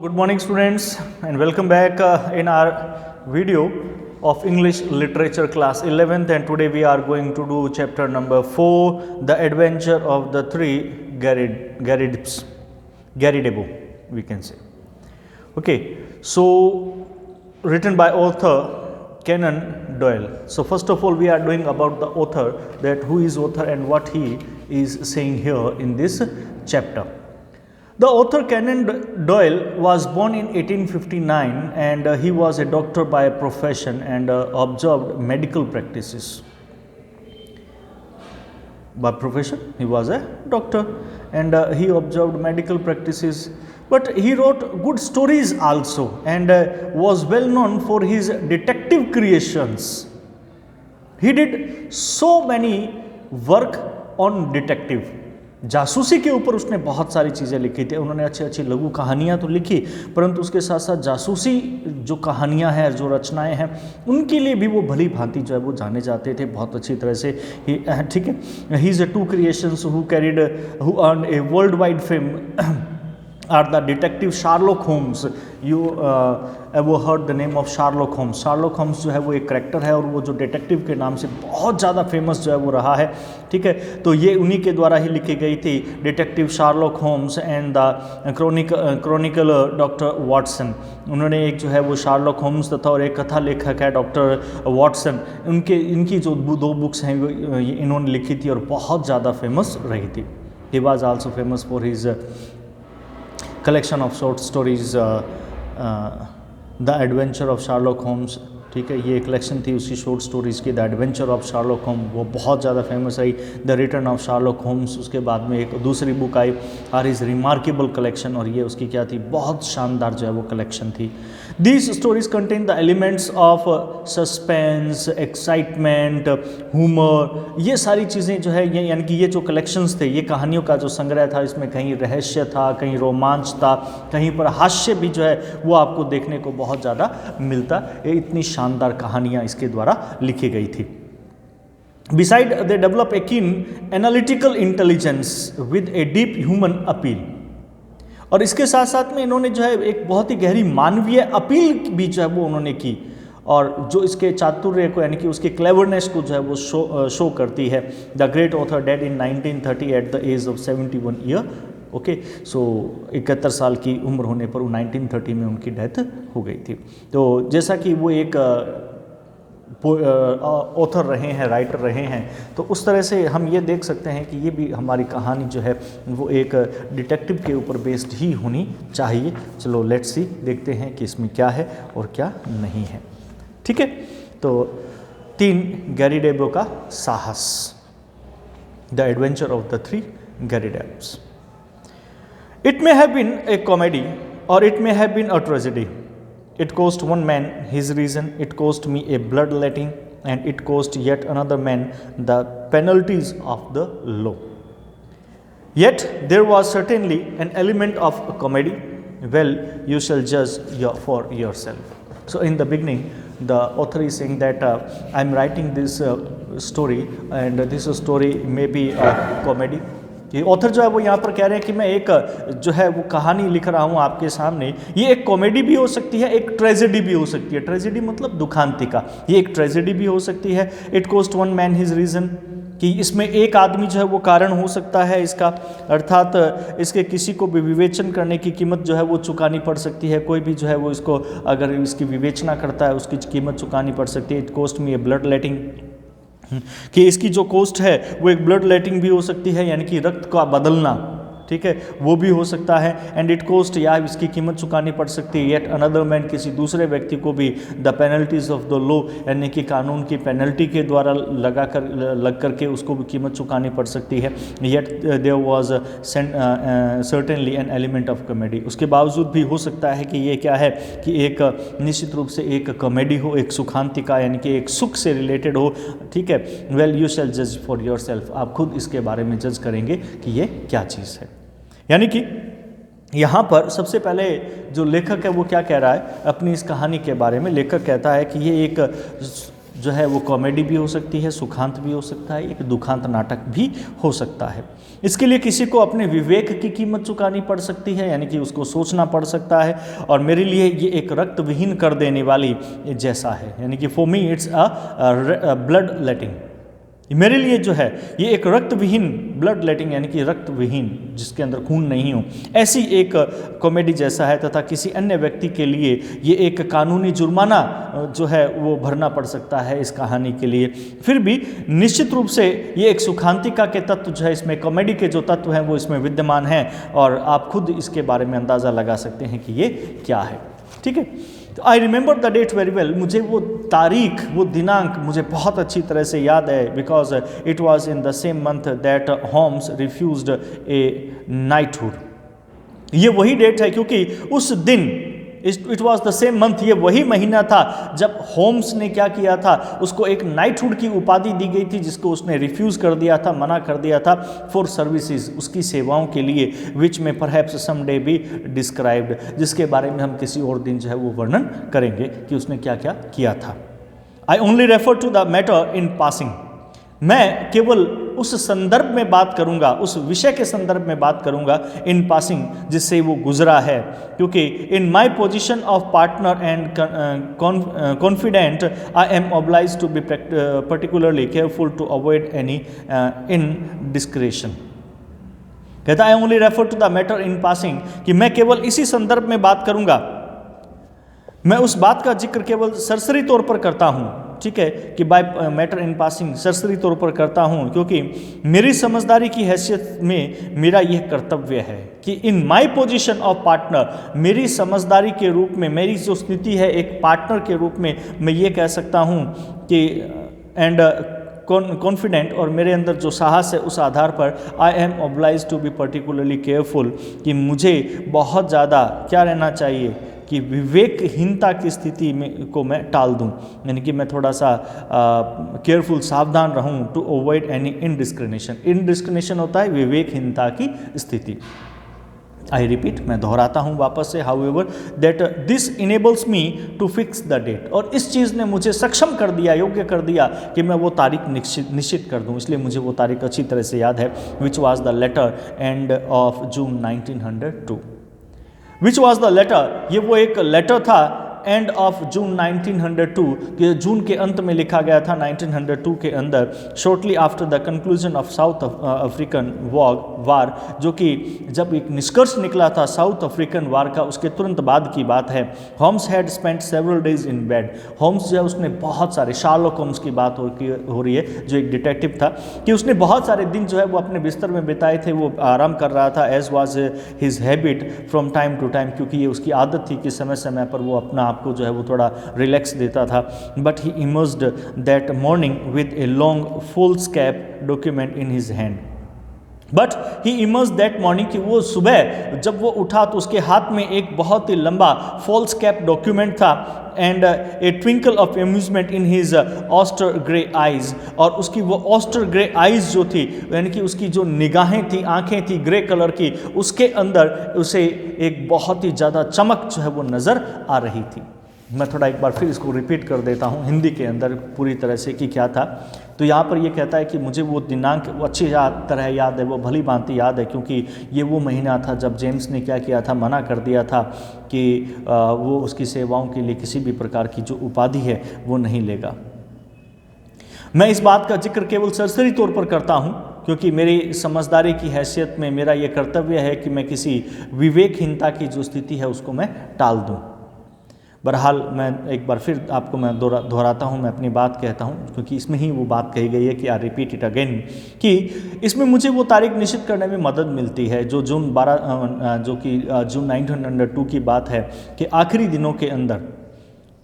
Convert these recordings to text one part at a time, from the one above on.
Good morning students and welcome back in our video of English literature class 11th, and today we are going to do chapter number 4, The Adventure of the Three Garridebo, we can say. Okay, so written by author Conan Doyle. So first of all we are doing about the author, that who is author and what he is saying here in this chapter. The author Conan Doyle was born in 1859 and he was a doctor by profession and observed medical practices. By profession, he was a doctor and he observed medical practices, but he wrote good stories also and was well known for his detective creations. He did so many work on detective. जासूसी के ऊपर उसने बहुत सारी चीज़ें लिखी थी. उन्होंने अच्छी अच्छी लघु कहानियाँ तो लिखी, परंतु उसके साथ साथ जासूसी जो कहानियाँ हैं, जो रचनाएं हैं, उनके लिए भी वो भली भांति जो है वो जाने जाते थे बहुत अच्छी तरह से. ठीक है, he is a two creations who earn a world wide fame are the detective Sherlock Holmes. You ever heard the name of Sherlock Holmes? Sherlock Holmes जो है वो एक करेक्टर है और वो जो डिटेक्टिव के नाम से बहुत ज़्यादा फेमस जो है वो रहा है. ठीक है, तो ये उन्हीं के द्वारा ही लिखी गई थी, detective Sherlock homes and the chronicler doctor Watson. उन्होंने एक जो है वो शार्लॉक होम्स तथा और एक कथा लेखक है डॉक्टर वाटसन, इनकी जो दो बुक्स हैं इन्होंने लिखी थी और बहुत ज़्यादा फेमस रही थी. He was also famous for his collection of short stories, The Adventure of Sherlock Holmes. ठीक है, ये कलेक्शन थी उसकी शॉर्ट स्टोरीज़ की, the adventure of Sherlock Holmes, वो बहुत ज़्यादा फेमस आई. The return of Sherlock Holmes, उसके बाद में एक दूसरी बुक आई, आर इज़ रिमार्केबल कलेक्शन, और ये उसकी क्या थी, बहुत शानदार जो है वो कलेक्शन थी. These stories contain the elements of suspense, excitement, humour. ये सारी चीज़ें जो है ये यानी कि ये जो कलेक्शंस थे, ये कहानियों का जो संग्रह था, इसमें कहीं रहस्य था, कहीं रोमांच था, कहीं पर हास्य भी जो है वो आपको देखने को बहुत ज़्यादा मिलता. ये इतनी शानदार कहानियाँ इसके द्वारा लिखी गई थी. बिसाइड दे डेवलप ए कीन analytical intelligence with a deep human appeal. और इसके साथ साथ में इन्होंने जो है एक बहुत ही गहरी मानवीय अपील भी जो है वो उन्होंने की, और जो इसके चातुर्य को यानी कि उसके क्लेवरनेस को जो है वो शो करती है. The great author died in 1930 at the age of 71 year. Okay, so 71 साल की उम्र होने पर 1930 में उनकी डेथ हो गई थी. तो जैसा कि वो एक ऑथर रहे हैं, राइटर रहे हैं, तो उस तरह से हम ये देख सकते हैं कि ये भी हमारी कहानी जो है वो एक डिटेक्टिव के ऊपर बेस्ड ही होनी चाहिए. चलो लेट्स सी, देखते हैं कि इसमें क्या है और क्या नहीं है. ठीक है, तो 3 गैरिडेबो का साहस, the adventure of the 3 गैरिडेब्स. It may have been a comedy or it may have been a tragedy. It cost one man his reason, it cost me a bloodletting, and it cost yet another man the penalties of the law. Yet there was certainly an element of comedy. Well, you shall judge for yourself. So in the beginning, the author is saying that I am writing this story and this story may be a comedy. ये author जो है वो यहाँ पर कह रहे हैं कि मैं एक जो है वो कहानी लिख रहा हूँ आपके सामने. ये एक कॉमेडी भी हो सकती है, एक ट्रेजेडी भी हो सकती है. ट्रेजेडी मतलब दुखांतिका, ये एक ट्रेजेडी भी हो सकती है. It coast one man his reason, कि इसमें एक आदमी जो है वो कारण हो सकता है इसका, अर्थात इसके किसी को भी विवेचन करने की कीमत जो है वो चुकानी पड़ सकती है. कोई भी जो है वो इसको अगर इसकी विवेचना करता है उसकी कीमत चुकानी पड़ सकती है. It coast me A blood letting, कि इसकी जो कॉस्ट है वो एक ब्लड लेटिंग भी हो सकती है, यानी कि रक्त का बदलना. ठीक है, वो भी हो सकता है. एंड इट कोस्ट, या इसकी कीमत चुकानी पड़ सकती है. येट अनदर मैन, किसी दूसरे व्यक्ति को भी the penalties of the law, यानी कि कानून की पेनल्टी के द्वारा लग करके उसको भी कीमत चुकानी पड़ सकती है. Yet there was certainly an element of comedy. उसके बावजूद भी हो सकता है कि ये क्या है, कि एक निश्चित रूप से एक कॉमेडी हो, एक सुखांतिका यानी कि एक सुख से रिलेटेड हो. ठीक है, वेल यू शैल जज फॉर योर सेल्फ, आप खुद इसके बारे में जज करेंगे कि ये क्या चीज़ है. यानी कि यहाँ पर सबसे पहले जो लेखक है वो क्या कह रहा है अपनी इस कहानी के बारे में. लेखक कहता है कि ये एक जो है वो कॉमेडी भी हो सकती है, सुखांत भी हो सकता है, एक दुखांत नाटक भी हो सकता है। इसके लिए किसी को अपने विवेक की कीमत चुकानी पड़ सकती है, यानी कि उसको सोचना पड़ सकता है, और मेरे लिए ये एक रक्त विहीन कर देने वाली जैसा है, यानी कि for me it's a blood letting. मेरे लिए जो है ये एक रक्त विहीन, ब्लड लेटिंग यानी कि रक्त विहीन, जिसके अंदर खून नहीं हो, ऐसी एक कॉमेडी जैसा है, तथा किसी अन्य व्यक्ति के लिए ये एक कानूनी जुर्माना जो है वो भरना पड़ सकता है इस कहानी के लिए। फिर भी निश्चित रूप से ये एक सुखांतिका के तत्व जो है इसमें, कॉमेडी के जो तत्व हैं वो इसमें विद्यमान हैं, और आप खुद इसके बारे में अंदाज़ा लगा सकते हैं कि ये क्या है। ठीक है, तो I remember the date very well, मुझे वो तारीख, वो दिनांक मुझे बहुत अच्छी तरह से याद है, because it was in the same month that Holmes refused a knighthood. ये वही डेट है क्योंकि उस दिन, it was the same month, ये वही महीना था जब होम्स ने क्या किया था, उसको एक नाइटहुड की उपाधि दी गई थी, जिसको उसने रिफ्यूज़ कर दिया था, मना कर दिया था, फॉर सर्विसेज, उसकी सेवाओं के लिए, which may perhaps some day be described, जिसके बारे में हम किसी और दिन जो है वो वर्णन करेंगे कि उसने क्या क्या किया था। I only refer to the matter in passing, मैं केवल उस संदर्भ में बात करूंगा, उस विषय के संदर्भ में बात करूंगा, इन पासिंग, जिससे वो गुजरा है, क्योंकि in my position of partner and confidant I am oblige to be particularly careful to avoid any indiscretion. कहता I only refer to the matter in passing, कि मैं केवल इसी संदर्भ में बात करूंगा, मैं उस बात का जिक्र केवल सरसरी तौर पर करता हूँ, ठीक है, कि बाय मैटर इन पासिंग सरसरी तौर पर करता हूँ, क्योंकि मेरी समझदारी की हैसियत में मेरा यह कर्तव्य है कि in my position of partner, मेरी समझदारी के रूप में, मेरी जो स्थिति है एक पार्टनर के रूप में, मैं ये कह सकता हूँ कि एंड कॉन्फिडेंट, और मेरे अंदर जो साहस है उस आधार पर I am oblige to be particularly careful, कि मुझे बहुत ज़्यादा क्या रहना चाहिए कि विवेकहीनता की स्थिति में को मैं टाल दूं, यानी कि मैं थोड़ा सा केयरफुल, सावधान रहूं, to avoid any indiscrimination. Indiscrimination होता है विवेकहीनता की स्थिति। आई रिपीट, मैं दोहराता हूँ वापस से, however that this enables me to fix the date, और इस चीज़ ने मुझे सक्षम कर दिया, योग्य कर दिया कि मैं वो तारीख निश्चित कर दूँ, इसलिए मुझे वो तारीख अच्छी तरह से याद है, which was the latter end of June 1902। Which was the latter, ये वो एक लेटर था एंड ऑफ जून 1902, कि जून के अंत में लिखा गया था 1902 के अंदर, shortly after the conclusion of South African war, जो कि जब एक निष्कर्ष निकला था साउथ अफ्रीकन वार का, उसके तुरंत बाद की बात है। Holmes had spent several days in bed, Holmes जो है उसने बहुत सारे, शार्लॉक होम्स की बात हो रही है जो एक डिटेक्टिव था, कि उसने बहुत सारे दिन जो है वो अपने बिस्तर में बिताए थे, वो आराम कर रहा था, as was his habit from time to time, क्योंकि ये उसकी आदत थी कि समय समय पर वो अपना आपको जो है वो थोड़ा रिलैक्स देता था। But he immersed that morning with a long foolscap document in his hand, but he immerse that morning, कि वो सुबह जब वो उठा तो उसके हाथ में एक बहुत ही लंबा फॉल्स कैप डॉक्यूमेंट था, and a twinkle of amusement in his austere grey eyes, और उसकी वो ऑस्टर ग्रे आइज जो थी, यानी कि उसकी जो निगाहें थी, आंखें थी ग्रे कलर की, उसके अंदर उसे एक बहुत ही ज़्यादा चमक जो है वो नज़र आ रही थी। मैं थोड़ा एक बार फिर इसको रिपीट कर देता हूँ हिंदी के अंदर पूरी तरह से कि क्या था। तो यहाँ पर ये कहता है कि मुझे वो दिनांक वो अच्छी तरह याद है, वो भली भांति याद है, क्योंकि ये वो महीना था जब जेम्स ने क्या किया था, मना कर दिया था कि वो उसकी सेवाओं के लिए किसी भी प्रकार की जो उपाधि है वो नहीं लेगा। मैं इस बात का जिक्र केवल सरसरी तौर पर करता हूँ, क्योंकि मेरी समझदारी की हैसियत में मेरा ये कर्तव्य है कि मैं किसी विवेकहीनता की जो स्थिति है उसको मैं टाल दूँ। बहरहाल मैं एक बार फिर आपको मैं दोहराता हूँ, मैं अपनी बात कहता हूँ, क्योंकि इसमें ही वो बात कही गई है कि आई रिपीट इट अगेन, कि इसमें मुझे वो तारीख निश्चित करने में मदद मिलती है जो जून 1902 की बात है, कि आखिरी दिनों के अंदर,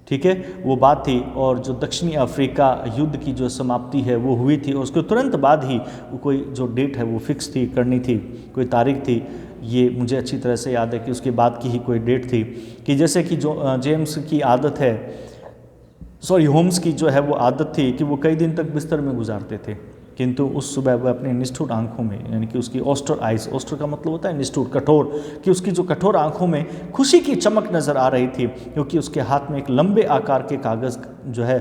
ठीक है, वो बात थी, और जो दक्षिणी अफ्रीका युद्ध की जो समाप्ति है वो हुई थी, और उसके तुरंत बाद ही कोई जो डेट है वो फिक्स थी, करनी थी, कोई तारीख थी। ये मुझे अच्छी तरह से याद है कि उसके बाद की ही कोई डेट थी, कि जैसे कि जो जेम्स की आदत है, होम्स की जो है वो आदत थी कि वो कई दिन तक बिस्तर में गुजारते थे, किंतु उस सुबह वह अपनी निष्ठुर आंखों में, यानी कि उसकी ऑस्टर आइज, ऑस्टर का मतलब होता है निष्ठुर, कठोर, कि उसकी जो कठोर आंखों में खुशी की चमक नज़र आ रही थी, क्योंकि उसके हाथ में एक लंबे आकार के कागज़ जो है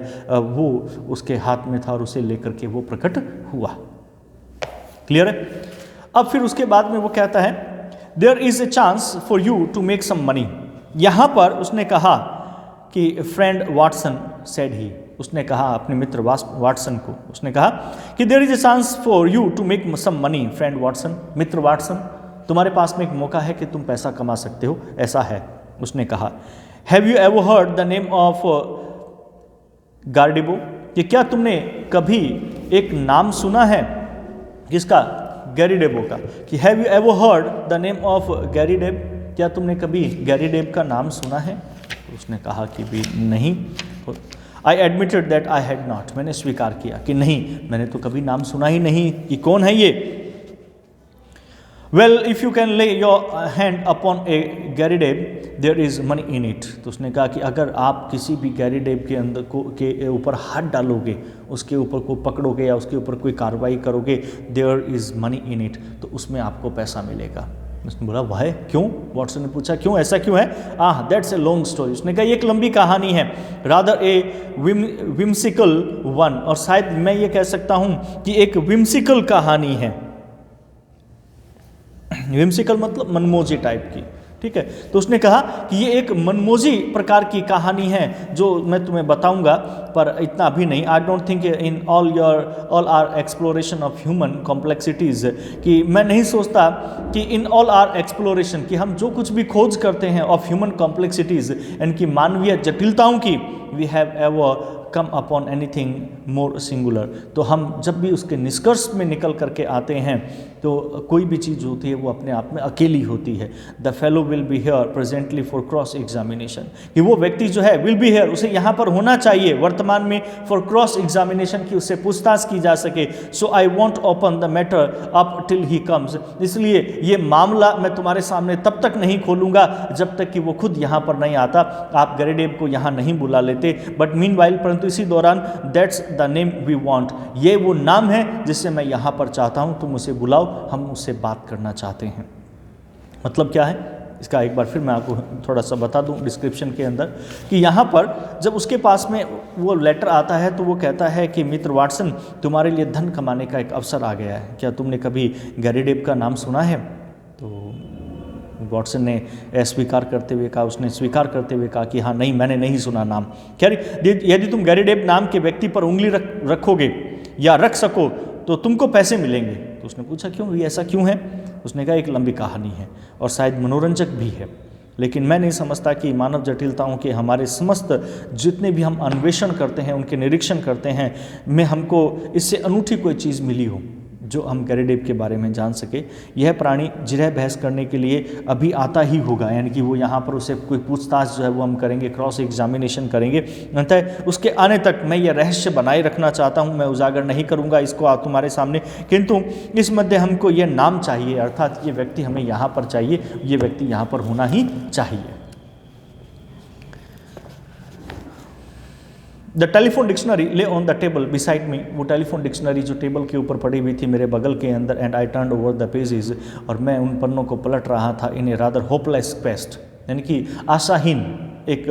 वो उसके हाथ में था और उसे लेकर के वो प्रकट हुआ। क्लियर है? अब फिर उसके बाद में वो कहता है there is a chance for you to make some money. यहाँ पर उसने कहा कि फ्रेंड वाटसन सेड ही, उसने कहा अपने मित्र वाटसन को, उसने कहा कि there is a chance for you to make some money friend Watson, मित्र वाटसन, तुम्हारे पास में एक मौका है कि तुम पैसा कमा सकते हो, ऐसा है। उसने कहा have you ever heard the name of Garrideb, कि क्या तुमने कभी एक नाम सुना है, किसका? गैरीडेबो का, कि have you ever heard the name of Garrideb, क्या तुमने कभी गैरीडेब का नाम सुना है? तो उसने कहा कि भी नहीं। I admitted that I had not, मैंने स्वीकार किया कि नहीं, मैंने तो कभी नाम सुना ही नहीं कि कौन है ये। Well if you can lay your hand upon a Garrideb there is money in it, तो उसने कहा कि अगर आप किसी भी गैरीडेब के अंदर के ऊपर हाथ डालोगे, उसके ऊपर को पकड़ोगे या उसके ऊपर कोई कार्रवाई करोगे, there is money in it, तो उसमें आपको पैसा मिलेगा। उसने बोला वाह क्यों? वाटसन ने पूछा क्यों, ऐसा क्यों है? That's a long story. उसने कहा ये एक लंबी कहानी है, रादर ए विम्सिकल वन, और शायद मैं ये कह सकता हूँ कि एक विम्सिकल कहानी है। विम्सिकल मतलब मनमोजी टाइप की, ठीक है। तो उसने कहा कि ये एक मनमोजी प्रकार की कहानी है जो मैं तुम्हें बताऊंगा, पर इतना भी नहीं। I don't think in all our exploration of human complexities, कि मैं नहीं सोचता कि इन ऑल आर एक्सप्लोरेशन, कि हम जो कुछ भी खोज करते हैं ऑफ ह्यूमन कॉम्प्लेक्सिटीज़, इनकी मानवीय जटिलताओं की, we have ever come upon anything more singular, तो हम जब भी उसके निष्कर्ष में निकल करके आते हैं तो कोई भी चीज़ होती है वो अपने आप में अकेली होती है। The fellow will be here presently for cross examination, कि वो व्यक्ति जो है विल बी हेयर, उसे यहाँ पर होना चाहिए वर्तमान में फॉर क्रॉस एग्जामिनेशन, की उससे पूछताछ की जा सके। So I won't open the matter up till he comes, इसलिए ये मामला मैं तुम्हारे सामने तब तक नहीं खोलूँगा जब तक कि वो खुद यहाँ पर नहीं आता। आप गैरीडेब को यहाँ नहीं बुला लेते, बट मीनवाइल, परंतु इसी दौरान, that's the name we want, ये वो नाम है जिसे मैं यहाँ पर चाहता हूँ, तुम उसे बुलाओ, हम उससे बात करना चाहते हैं। मतलब क्या है इसका, एक बार फिर मैं आपको थोड़ा सा बता दूं डिस्क्रिप्शन के अंदर, कि यहाँ पर जब उसके पास में वो लेटर आता है तो वो कहता है कि मित्र वाटसन, तुम्हारे लिए धन कमाने का एक अवसर आ गया है, क्या तुमने कभी गैरीडेब का नाम सुना है? तो वाटसन ने स्वीकार करते हुए कहा, उसने स्वीकार करते हुए कहा कि हाँ नहीं, मैंने नहीं सुना नाम। क्या यदि तुम गैरीडेब नाम के व्यक्ति पर उंगली रखोगे या रख सको तो तुमको पैसे मिलेंगे। तो उसने पूछा क्यों, ये ऐसा क्यों है? उसने कहा एक लंबी कहानी है और शायद मनोरंजक भी है, लेकिन मैं नहीं समझता कि मानव जटिलताओं के हमारे समस्त जितने भी हम अन्वेषण करते हैं, उनके निरीक्षण करते हैं, में हमको इससे अनूठी कोई चीज़ मिली हो जो हम गैरीडेब के बारे में जान सके। यह प्राणी जिरह बहस करने के लिए अभी आता ही होगा, यानी कि वो यहाँ पर उसे कोई पूछताछ जो है वो हम करेंगे, क्रॉस एग्जामिनेशन करेंगे। अतः उसके आने तक मैं ये रहस्य बनाए रखना चाहता हूँ, मैं उजागर नहीं करूँगा इसको तुम्हारे सामने, किंतु इस मध्य हमको ये नाम चाहिए, अर्थात ये व्यक्ति हमें यहाँ पर चाहिए, ये व्यक्ति यहाँ पर होना ही चाहिए। द टेलीफोन डिक्शनरी ले on the table beside me, वो टेलीफोन डिक्शनरी जो टेबल के ऊपर पड़ी हुई थी मेरे बगल के अंदर, and I turn over the pages, और मैं उन पन्नों को पलट रहा था, इन ए रादर होपलेस क्वेस्ट, यानी कि आशाहीन एक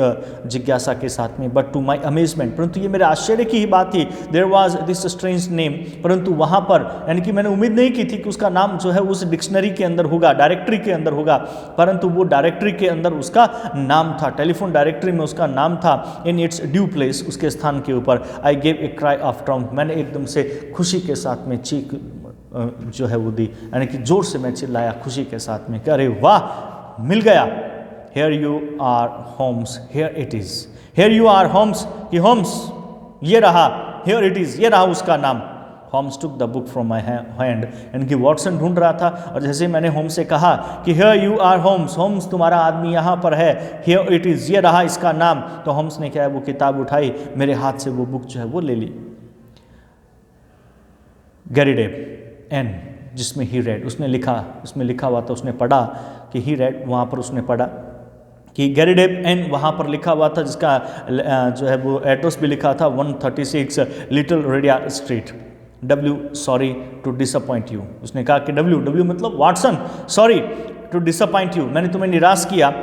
जिज्ञासा के साथ में, बट टू माई अमेजमेंट, परंतु ये मेरे आश्चर्य की ही बात थी, there was this strange name, परंतु वहाँ पर, यानी कि मैंने उम्मीद नहीं की थी कि उसका नाम जो है उस डिक्शनरी के अंदर होगा, डायरेक्टरी के अंदर होगा, परंतु वो डायरेक्टरी के अंदर उसका नाम था, टेलीफोन डायरेक्टरी में उसका नाम था, इन इट्स ड्यू प्लेस, उसके स्थान के ऊपर। I gave a cry of triumph, मैंने एकदम से खुशी के साथ में चीख जो है वो दी, यानी कि जोर से मैं चिल्लाया खुशी के साथ में कि अरे वाह मिल गया। Here you are Holmes, here it is. Here you are Holmes, कि Holmes ये रहा, here it is ये रहा उसका नाम। Holmes took the book from my hand, यानी कि वाटसन ढूंढ रहा था, और जैसे मैंने होम्स से कहा कि here you are Holmes, Holmes तुम्हारा आदमी यहाँ पर है, here it is ये रहा इसका नाम, तो होम्स ने क्या है वो किताब उठाई, मेरे हाथ से वो बुक जो है वो ले ली। गैरीडेब एन, जिसमें ही रेड, उसने लिखा, उसमें लिखा हुआ था, उसने पढ़ा कि ही रेड, वहाँ पर उसने पढ़ा कि गैरीडेब एन वहाँ पर लिखा हुआ था, जिसका जो है वो एड्रेस भी लिखा था 136 little Ryder street, W sorry to disappoint you. उसने कहा कि W मतलब Watson, sorry to disappoint you, मैंने तुम्हें निराश किया।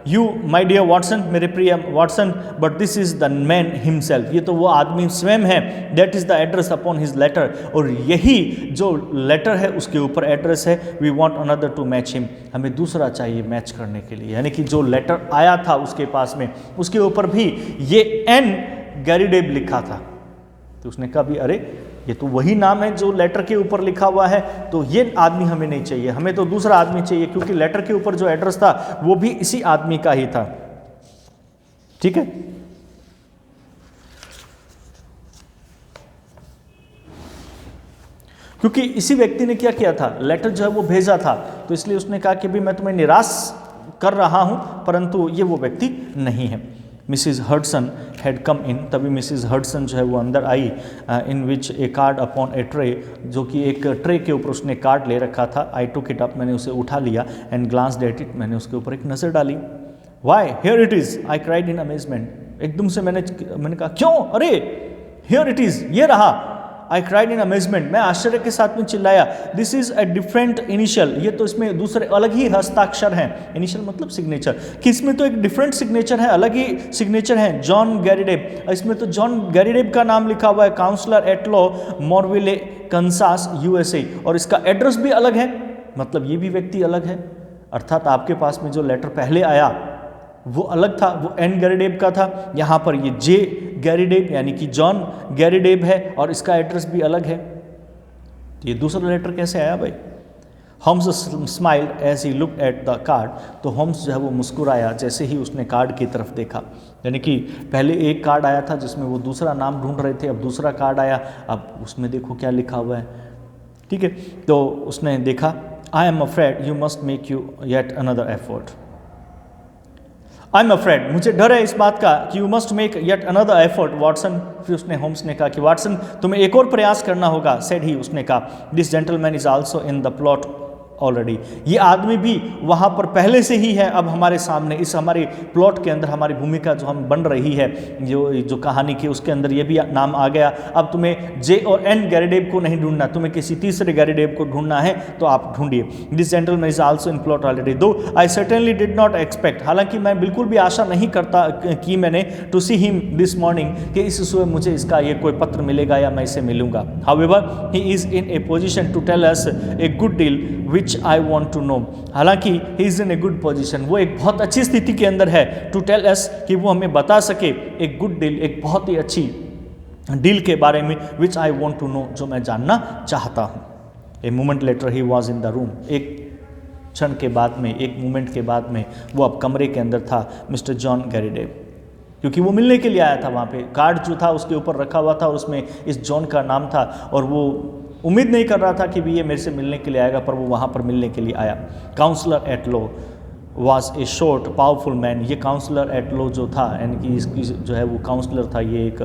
यू माई डियर वाटसन, मेरे प्रिय Watson, but this is the man himself, ये तो वो आदमी स्वयं है। That is the address upon his letter, और यही जो लेटर है उसके ऊपर एड्रेस है। We want another to match him, हमें दूसरा चाहिए मैच करने के लिए। यानी कि जो लेटर आया था उसके पास में, उसके ऊपर भी ये N गैरीडेब लिखा था। तो उसने कहा भी अरे ये तो वही नाम है जो लेटर के ऊपर लिखा हुआ है, तो ये आदमी हमें नहीं चाहिए, हमें तो दूसरा आदमी चाहिए, क्योंकि लेटर के ऊपर जो एड्रेस था वो भी इसी आदमी का ही था। ठीक है, क्योंकि इसी व्यक्ति ने क्या किया था, लेटर जो है वो भेजा था, तो इसलिए उसने कहा कि भी मैं तुम्हें निराश कर रहा हूं, परंतु ये वो व्यक्ति नहीं है। मिसिज हडसन हैड कम इन, तभी मिसिज हडसन जो है वो अंदर आई, इन विच ए कार्ड अपॉन ए ट्रे, जो कि एक ट्रे के ऊपर उसने कार्ड ले रखा था। आई टुक इट अप, मैंने उसे उठा लिया, एंड ग्लांस्ड एट इट, मैंने उसके ऊपर एक नज़र डाली। Why here it is, I cried in amazement, एकदम से मैंने कहा क्यों, अरे हियर इट इज़, ये रहा। आई क्राइड इन अमेजमेंट, मैं आश्चर्य के साथ में चिल्लाया। This is a different initial, ये तो इसमें दूसरे अलग ही हस्ताक्षर हैं। इनिशियल मतलब सिग्नेचर, कि इसमें तो एक डिफरेंट सिग्नेचर है, अलग ही सिग्नेचर है, जॉन गैरीडेब। इसमें तो जॉन गैरीडेब का नाम लिखा हुआ है, counsellor at law, Moorville, Kansas, USA, और इसका एड्रेस भी अलग है, मतलब ये भी व्यक्ति अलग है। अर्थात आपके पास में जो लेटर पहले आया वो अलग था, वो N गैरीडेब का था, यहाँ पर ये J गैरीडेब यानी कि जॉन गैरीडेब है, और इसका एड्रेस भी अलग है। तो ये दूसरा लेटर कैसे आया भाई? Holmes smiled as he looked at the card, तो होम्स जो है वो मुस्कुराया जैसे ही उसने कार्ड की तरफ देखा। यानी कि पहले एक कार्ड आया था जिसमें वो दूसरा नाम ढूंढ रहे थे, अब दूसरा कार्ड आया, अब उसमें देखो क्या लिखा हुआ है। ठीक है, तो उसने देखा, I am afraid you must make you yet another effort. I am afraid, मुझे डर है इस बात का कि you must make yet another effort Watson. फिर उसने होम्स ने कहा कि वाटसन तुम्हें एक और प्रयास करना होगा। सेड ही, उसने कहा, this gentleman is also in the plot already, ये आदमी भी वहाँ पर पहले से ही है, अब हमारे सामने इस हमारे प्लॉट के अंदर हमारी भूमिका जो हम बन रही है, जो कहानी की, उसके अंदर ये भी नाम आ गया। अब तुम्हें J और N गैरीडेब को नहीं ढूंढना, तुम्हें किसी तीसरे गैरीडेब को ढूंढना है, तो आप ढूंढिए। This gentleman is also in plot already, though I certainly did not expect, हालांकि मैं बिल्कुल भी आशा नहीं करता कि मैंने, to see him this morning, कि इस सुबह मुझे इसका ये कोई पत्र मिलेगा या मैं इसे मिलूंगा। However he is in a position to tell us a good deal which I want to know, हालांकि he is in a good position, वो एक बहुत अच्छी स्थिति के अंदर है, टू टेल अस, कि वो हमें बता सके एक गुड डील, एक बहुत ही अच्छी डील के बारे में, which I want to know, जो मैं जानना चाहता हूँ। A moment later he was in the room, एक क्षण के बाद में, एक मोमेंट के बाद में वो अब कमरे के अंदर था, मिस्टर जॉन गैरीडेब, क्योंकि वो मिलने के लिए आया था। वहाँ पे कार्ड जो था उसके ऊपर रखा हुआ था, उसमें इस जॉन का नाम था, और वो उम्मीद नहीं कर रहा था कि भी ये मेरे से मिलने के लिए आएगा, पर वो वहाँ पर मिलने के लिए आया। Counsellor at law was a short powerful man, ये काउंसलर एट लॉ जो था, यानी कि इसकी जो है वो काउंसलर था, ये एक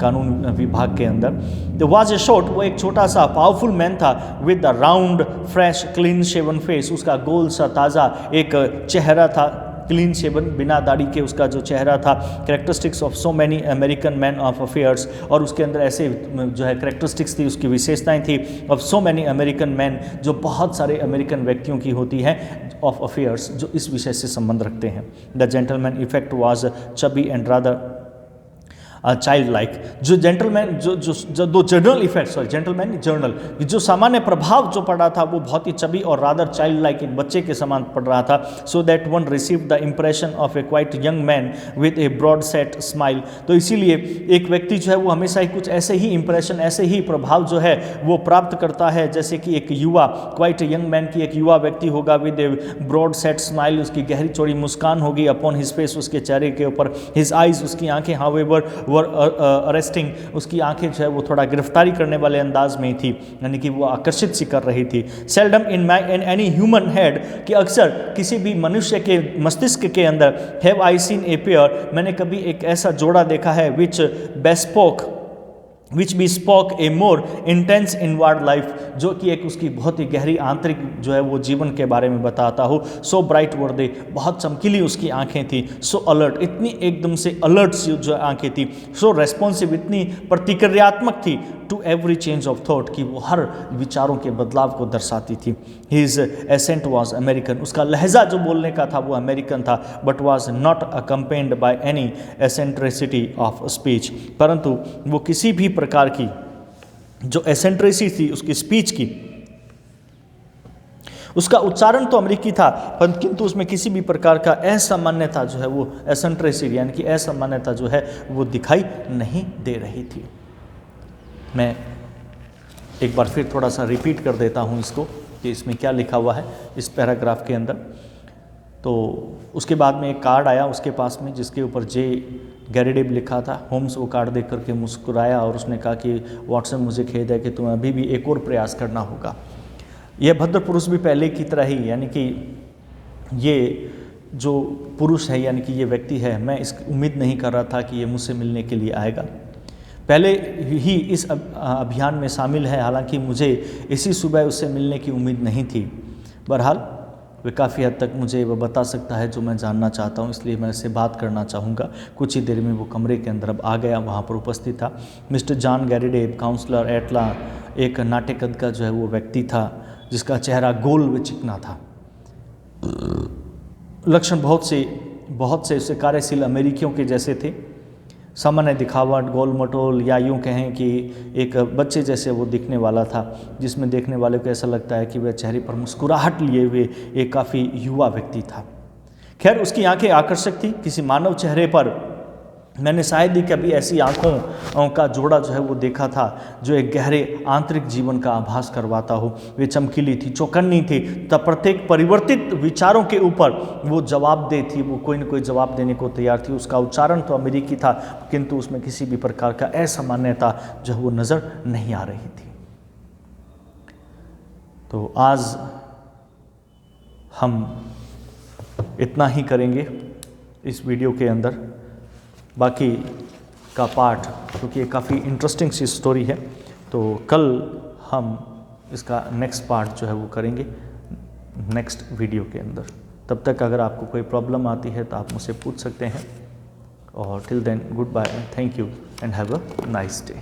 कानून विभाग के अंदर। तो वॉज ए शॉर्ट, वो एक छोटा सा पावरफुल मैन था, with the round fresh clean shaven face, उसका गोल सा ताज़ा एक चेहरा था, क्लीन शेवन, बिना दाढ़ी के उसका जो चेहरा था। Characteristics of so many American man of affairs, और उसके अंदर ऐसे जो है कैरेक्टरिस्टिक्स थी, उसकी विशेषताएं थी, of so many American man, जो बहुत सारे अमेरिकन व्यक्तियों की होती हैं, ऑफ अफेयर्स, जो इस विषय से संबंध रखते हैं। The gentleman effect was chubby and rather child like, जो जेंटलमैन जो दो general effect, sorry gentleman general, जो सामान्य प्रभाव जो पड़ा था वो बहुत ही चबी और रादर चाइल्ड लाइक, एक बच्चे के समान पड़ रहा था। So that one receive the impression of a quite young man with a broad set smile, तो इसीलिए एक व्यक्ति जो है वो हमेशा ही कुछ ऐसे ही इंप्रेशन, ऐसे ही प्रभाव जो है वो प्राप्त करता है, जैसे कि एक युवा, क्वाइट यंग मैन की एक युवा व्यक्ति होगा, with a broad set smile, उसकी गहरी चौड़ी मुस्कान होगी, अपॉन हिज फेस, उसके चेहरे के ऊपर, हिज आइज, उसकी आंखें, हाउएवर वर अरेस्टिंग, उसकी आंखें जो है वो थोड़ा गिरफ्तारी करने वाले अंदाज में थी, यानी कि वो आकर्षित सी कर रही थी। Seldom in any human head, कि अक्सर किसी भी मनुष्य के मस्तिष्क के अंदर, have I seen a pair, मैंने कभी एक ऐसा जोड़ा देखा है, विच बेस्पोक विच बी स्पोक ए मोर इंटेंस इनवर्ड लाइफ, जो कि एक उसकी बहुत ही गहरी आंतरिक जो है वो जीवन के बारे में बताता हो। सो ब्राइट वर दे, बहुत चमकीली उसकी आंखें थी। सो अलर्ट, इतनी एकदम से अलर्ट सी जो आंखें थी। सो रेस्पॉन्सिव, इतनी प्रतिक्रियात्मक थी to every change of thought, कि वो हर विचारों के बदलाव को दर्शाती थी। हिज एसेंट वॉज अमेरिकन, उसका लहजा जो बोलने का था वो अमेरिकन था, but was not accompanied by any eccentricity of speech, परंतु वो किसी भी प्रकार की जो एसेंट्रेसी थी उसकी स्पीच की, उसका उच्चारण तो अमेरिकी था, पर किंतु उसमें किसी भी प्रकार का असामान्यता जो है वो एसेंट्रेसी यानी कि असामान्यता जो है वो दिखाई नहीं दे रही थी। मैं एक बार फिर थोड़ा सा रिपीट कर देता हूँ इसको कि इसमें क्या लिखा हुआ है इस पैराग्राफ के अंदर। तो उसके बाद में एक कार्ड आया उसके पास में जिसके ऊपर जे गैरिडेब लिखा था। होम्स वो कार्ड देख करके मुस्कुराया और उसने कहा कि वॉटसन, मुझे खेद है कि तुम्हें अभी भी एक और प्रयास करना होगा। यह भद्र पुरुष भी पहले की तरह ही, यानी कि ये जो पुरुष है यानी कि ये व्यक्ति है, मैं इसकी उम्मीद नहीं कर रहा था कि ये मुझसे मिलने के लिए आएगा। पहले ही इस अभियान में शामिल है, हालांकि मुझे इसी सुबह उससे मिलने की उम्मीद नहीं थी। बहरहाल वे काफ़ी हद तक मुझे वह बता सकता है जो मैं जानना चाहता हूँ, इसलिए मैं इससे बात करना चाहूँगा। कुछ ही देर में वो कमरे के अंदर अब आ गया, वहाँ पर उपस्थित था मिस्टर जॉन गैरिडेब, काउंसलर एटला, एक नाट्य कद का जो है वो व्यक्ति था जिसका चेहरा गोल व चिकना था। लक्षण बहुत से उससे कार्यशील अमेरिकियों के जैसे थे। सामान्य दिखावट, गोल मटोल, या यूँ कहें कि एक बच्चे जैसे वो दिखने वाला था, जिसमें देखने वाले को ऐसा लगता है कि वह चेहरे पर मुस्कुराहट लिए हुए एक काफ़ी युवा व्यक्ति था। खैर, उसकी आंखें आकर्षक थी। किसी मानव चेहरे पर मैंने शायद ही कभी ऐसी आंखों का जोड़ा जो है वो देखा था जो एक गहरे आंतरिक जीवन का आभास करवाता हो। वे चमकीली थी, चौकन्नी थी, तब प्रत्येक परिवर्तित विचारों के ऊपर वो जवाबदेह थी, वो कोई न कोई जवाब देने को तैयार थी। उसका उच्चारण तो अमेरिकी था, किंतु उसमें किसी भी प्रकार का असामान्यता जो है वो नज़र नहीं आ रही थी। तो आज हम इतना ही करेंगे इस वीडियो के अंदर। बाकी का पार्ट, क्योंकि ये काफ़ी इंटरेस्टिंग सी स्टोरी है, तो कल हम इसका नेक्स्ट पार्ट जो है वो करेंगे नेक्स्ट वीडियो के अंदर। तब तक अगर आपको कोई प्रॉब्लम आती है तो आप मुझसे पूछ सकते हैं। और till then, good bye, thank you and have a nice day.